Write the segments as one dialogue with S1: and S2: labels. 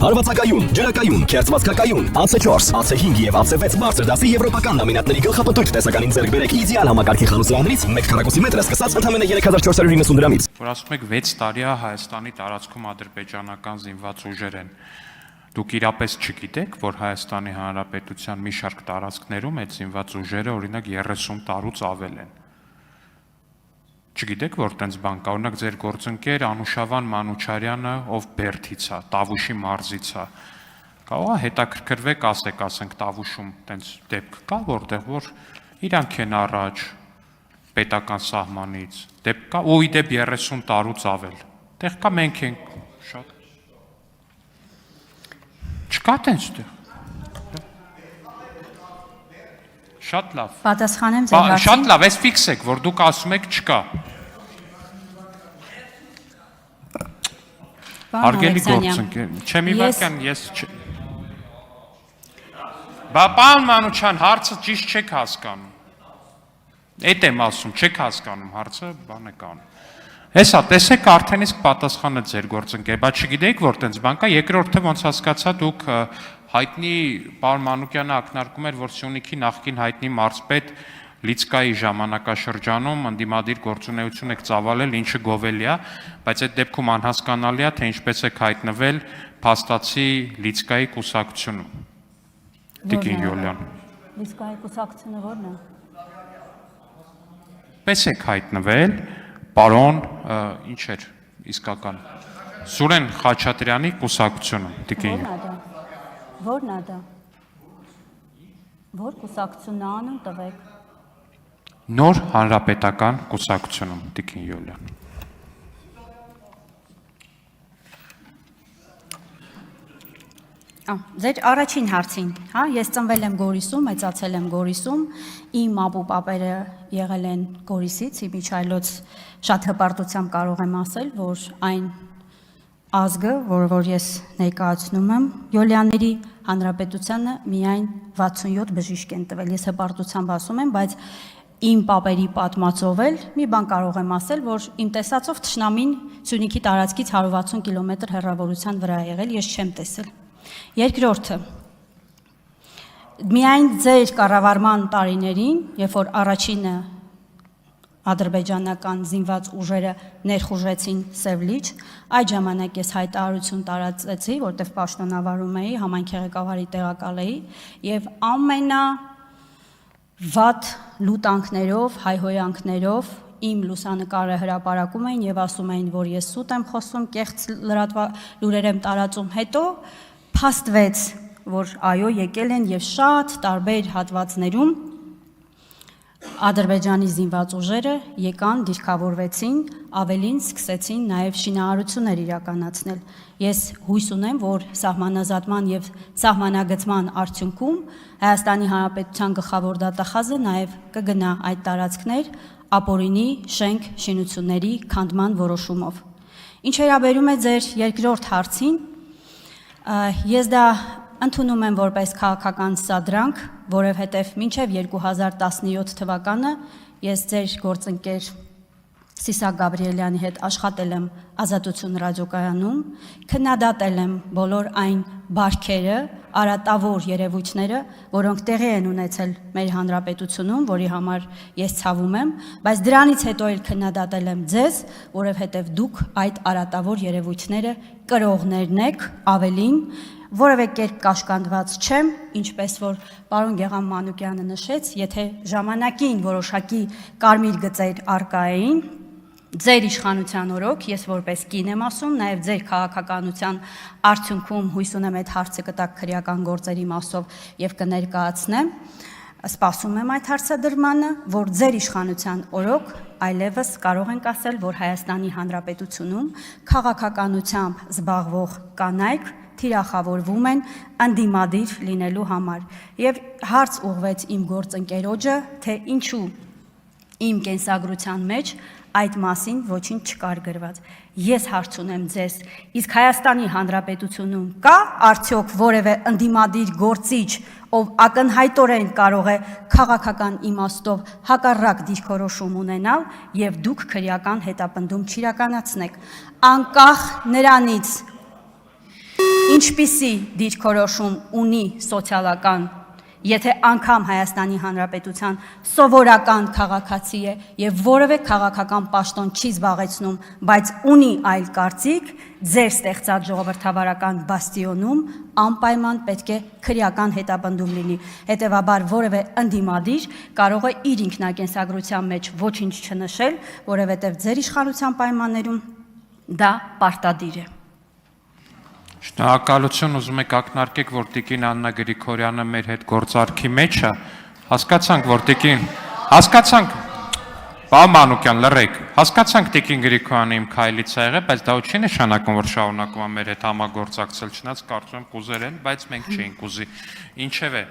S1: Հարվածակայուն, ջրակայուն, քերծվածքակայուն, AC4, AC5 եւ AC6 բարձր դասի եվրոպական լամինատների գլխապտույտ տեսականին ձեռք բերեք իդեալ համակարգի խանությաններից 1 քառակուսի մետրը սկսած ընդամենը 3490 դրամից։
S2: Որ ասում եք 6 տարի է Հայաստանի տարածքում ադրբեջանական զինված ուժեր են։ Դուք իրապես չգիտեք, որ Հայաստանի Հանրապետության մի շարք տարածքներում այդ զինված ուժերը օրինակ 30 տարուց ավել են։ Չգիտեք, որ տենց բան կա, օրինակ ձեր գործընկեր Անուշավան Մանուչարյանը, ով Բերդից է, Տավուշի մարզից է, կարող է հետաքրքրվեք, ասենք Տավուշում տենց դեպք կա, որտեղ որ իրանք են առաջ պետական սահմանից, դեպք կա, ու իդեպ 30 տարուց ավել, տեղ կա մենք ենք շատ, չկա տենց տեղ, շատ լավ,
S3: պատասխանեմ ձեր հարցին,
S2: շատ լավ, ես ֆիքսեք, որ դուք ասում եք չկա, Հարգելի գործընկեր, չեմ իվարկյան, ես Պարոն Մանուչյան, հարցը ճիշտ չեք հասկանում, էդ եմ ասում, չեք հասկանում հարցը, բան եք անում, հեսա, տեսեք արդեն իսկ պատասխանը ձեր գործընկեր, բայց չգիտեիք, որ տենց բան կա, երկրորդը ոնց հասկացա դուք հայտնի պարոն Մանուկյանը ակնարկում էր, որ Սյունիքի նախկին հայտնի մարզպետ Լիցկայի ժամանակաշրջանում ընդդիմադիր գործունեություն եք ծավալել, ինչը գովելի է, բայց այդ դեպքում անհասկանալի է, թե ինչպես եք հայտնվել փաստացի Լիցկայի կուսակցությունում։ Տիկին Յոլյան։
S3: Լիցկայի կուսակցությունը ո՞րն է։
S2: Պես եք հայտնվել, պարոն, ինչ էր իսկական, Սուրեն Խաչատրյանի կուսակցությունում, տիկին Յոլյան։
S3: Ո՞րն է դա։ Որ կուսակցությունն անում տվեք։
S2: Նոր հանրապետական կուսակցությունում, տիկին Յոլյան։
S3: Ձեր առաջին հարցին, ես ծնվել եմ Գորիսում, մեծացել եմ Գորիսում, իմ մապուպապերը եղել են Գորիսից, իմ իջայլոց շատ հպարտությամբ կարող եմ ասել, որ այն ազգը, որ ես ներկայացնում եմ, Յոլյանների հանրապետությանը միայն 67 բժիշկ են տվել, ես հպարտությամբ ասում եմ, բայց իմ պապերի պատմածով էլ մի բան կարող եմ ասել, որ իմ տեսածով թշնամին Սյունիքի տարածքից 160 կիլոմետր հեռավորության վրա է եղել, ես չեմ տեսել։ Երկրորդը, միայն ձեր կառավարման տարիներին, երբ որ առաջինը ադրբեջանական զինված ուժերը ներխուժեցին Սևլիչ, այդ ժամանակ ես հայտարարություն տարածեցի, որտեղ պաշտոնավարում էի, համայնքի ղեկավարի տեղակալ էի, եւ վատ լուտանքներով, հայհոյանքներով իմ լուսանկարը հրապարակում էին եւ ասում էին, որ ես սուտ եմ խոսում, կեղծ լուրեր եմ տարածում, հետո փաստվեց, որ այո, եկել են եւ շատ տարբեր հատվածներում Ադրբեջանի զինված ուժերը եկան, դիրքավորվեցին, ավելին սկսեցին նաև շինարարություններ իրականացնել։ Ես հույս ունեմ, որ սահմանազատման եւ սահմանագծման արդյունքում Հայաստանի Հանրապետության գլխավոր դատախազը նաև կգնա այդ տարածքներ ապօրինի շենք շինությունների քանդման որոշումով։ Ինչ վերաբերում է ձեր երկրորդ հարցին, ես դա ընդունում եմ որպես քաղաքական սադրանք, որովհետև մինչև 2017 թվականը ես ձեր գործընկեր Սիսակ Գաբրիելյանի հետ աշխատել եմ Ազատություն ռադիոկայանում, քննադատել եմ բոլոր այն բարքերը, արատավոր երևույթները, որոնք տեղի են ունեցել մեր հանրապետությունում, որի համար ես ցավում եմ, բայց դրանից հետո էլ քննադատել եմ ձեզ, որովհետև դուք այդ արատավոր երևույթները կրողներն եք, ավելին որևէ կերպ կաշկանդված չեմ, ինչպես որ պարոն Գեգամ Մանուկյանը նշեց, եթե ժամանակին որոշակի կարմիր գծեր արկա էին, ձեր իշխանության օրոք, ես որպես կին եմ ասում, նաև ձեր քաղաքականության արդյունքում հույս ունեմ այդ հարցը կտակ քրեական գործերի մասով եւ կներկայացնեմ, սպասում եմ այդ հարցադրմանը, որ ձեր իշխանության օրոք այլևս կարող ենք ասել, որ Հայաստանի Հանրապետությունում քաղաքականությամբ զբաղվող կանայք թիրախավորվում են ընդդիմադիր լինելու համար եւ հարց ուղղվեց իմ գործընկերոջը, թե ինչու իմ կենսագրության մեջ այդ մասին ոչինչ չկար գրված։ Ես հարց ունեմ ձեզ, իսկ Հայաստանի Հանրապետությունում կա արդյոք որևէ ընդդիմադիր գործիչ, ով ակնհայտորեն կարող է քաղաքական իմաստով հակառակ դիրքորոշում ունենալ եւ դուք քրեական հետապնդում չիրականացնեք, անկախ նրանից ինչպիսի դիրքորոշում ունի սոցիալական, եթե անգամ Հայաստանի Հանրապետության սովորական քաղաքացի է եւ որևէ քաղաքական պաշտոն չի զբաղեցնում, բայց ունի այլ կարծիք, ձեր ստեղծած ժողովրդավարական բաստիոնում անպայման պետք է քրեական հետապնդում լինի։ Հետևաբար որևէ ընդդիմադիր կարող է իր ինքնակենսագրության մեջ ոչինչ չնշել, որովհետեւ ձեր իշխանության պայմաններում դա պարտադիր է։
S2: Շնորհակալություն, ուզում եք ակնարկեք, որ Տիկին Աննա Գրիգորյանը մեր հետ գործարքի մեջ է, հասկացանք, որ Տիկին, հասկացանք, Պարոն Մանուկյան, լռեք, հասկացանք Տիկին Գրիգորյանը իմ քայլից է եղել, բայց դա չի նշանակում, որ շարունակում է մեր հետ համագործակցել, չնայած կարծում եմ կուզեր են, բայց մենք չէինք ուզի, ինչևէ,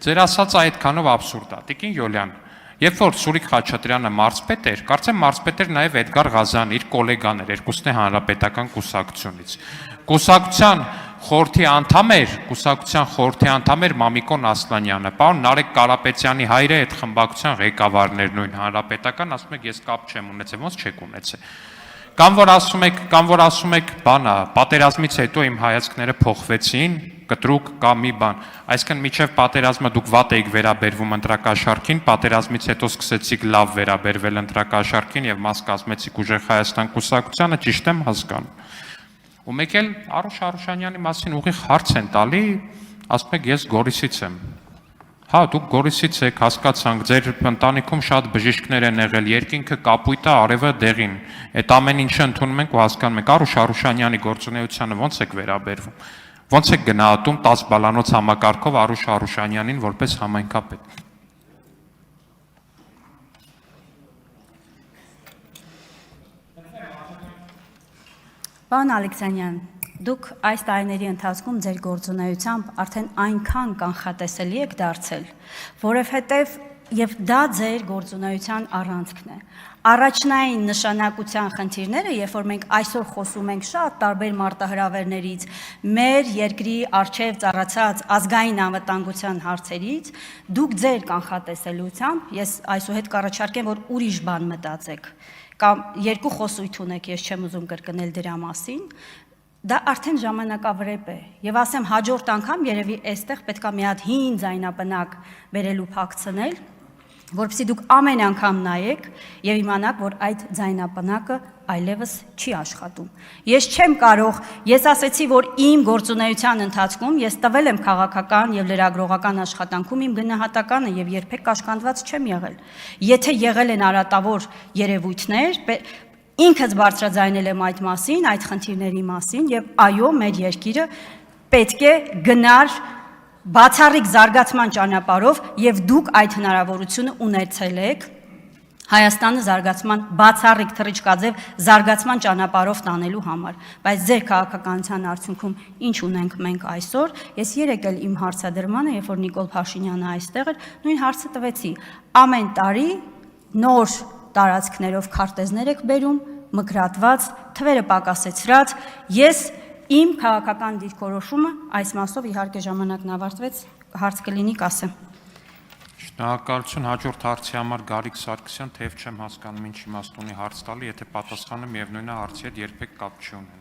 S2: ձեր ասածը այդքանով աբսուրդ է, Տիկին Յոլյան, երբ որ Սուրիկ Խաչատրյանը մարզպետ էր, կարծեմ մարզպետ էր նաև Էդգար Ղազարյանը, իր գոլեգան էր, երկուսն է հանրապետական կուսակցությունից։ Կուսակցության խորհրդի անդամ էր Մամիկոն Ասլանյանը, պարոն Նարեկ Կարապետյանի հայրը այդ խմբակցության ղեկավարներ նույն հանրապետական, ասում եք ես կապ չեմ ունեցել, ոնց չեք ունեցել։ Կամ որ ասում եք, բանա, պատերազմից հետո իմ հայացքները փոխվեցին, կտրուկ կամ մի բան, այսինքն միջև պատերազմը դուք վատ էիք վերաբերվում ընտրակաշարքին, պատերազմից հետո սկսեցիք լավ վերաբերվել ընտրակաշարքին եւ մաս կազմեցիք ուժեղ Հայաստան կուսակցությանը, ճիշտ եմ հասկանում։ Ու մեկ էլ Արուշ Արուշանյանի մասին ուղիղ հարց են տալի, ասում եք ես Գորիսից եմ։ Հա, դուք Գորիսից եք, հասկացանք, ձեր ընտանիքում շատ բժիշկներ են եղել, երկինքը կապույտ է, արևը դեղին։ Այդ ամեն ինչը ընդունում ենք ու հասկանում ենք, Արուշ Արուշանյանի գործունեությանը ո՞նց եք վերաբերվում։ Ոնց եք գնահատում 10 բալանոց համակարգով Արուշ Արուշանյանին որպես համայնքապետ։
S3: Պարոն Ալեքսանյան, դուք այս տարիների ընթացքում ձեր գործունեությամբ արդեն այնքան կանխատեսելի եք դարձել, որովհետև եւ դա ձեր գործունեության առանցքն է։ Առաջնային նշանակության խնդիրները, երբ որ մենք այսօր խոսում ենք շատ տարբեր մարտահրավերներից, մեր երկրի առջև ծառացած ազգային անվտանգության հարցերից, դուք ձեր կանխատեսելիությամբ, ես այսուհետ կառաջարկեմ, որ ուրիշ բան մտածեք, կամ երկու խոսույթ ունեք, ես չեմ ուզում կրկնել դրա մասին, դա արդեն ժամանակավրեպ է, եւ ասեմ հաջորդ անգամ երևի այստեղ պետքա մի հատ հին ձայնապնակ վերելու փակցնել, որպեսզի դուք ամեն անգամ նայեք եւ իմանաք, որ այդ ձայնապնակը այլևս չի աշխատում։ Ես չեմ կարող, ես ասեցի, որ իմ գործունեության ընթացքում ես տվել եմ քաղաքական եւ լրագրողական աշխատանքում իմ գնահատականը եւ երբեք կաշկանդված չեմ եղել։ Եթե եղել են արատավոր երևույթներ, ինքս բարձրաձայնել եմ այդ մասին, այդ խնդիրների մասին եւ այո, մեր երկիրը պետք է գնար բացառիկ զարգացման ճանապարհով եւ դուք այդ հնարավորությունը ունեցել եք Հայաստանը զարգացման բացառիկ թռիչքաձև զարգացման ճանապարհով տանելու համար, բայց ձեր քաղաքականության արդյունքում ինչ ունենք մենք այսօր, ես երեկ էլ իմ հարցադրմանը, երբ որ Նիկոլ Փաշինյանը այստեղ էր, նույն հարցը տվեցի, ամեն տարի նոր տարածքներով քարտեզներ եք բերում, մկրատված, թվերը պակասեցրած, ես իմ քաղաքական դիրքորոշումը այս մասով իհարկե ժամանակն ավարտվեց, հարց կլինի կասեմ։
S2: Շնորհակալություն, հաջորդ հարցի համար Գարիկ Սարգսյան, թեև չեմ հասկանում ինչ իմաստ ունի հարց տալի, եթե պատասխանը միևնույն է հարցի հետ երբեք կապ չի ունենա։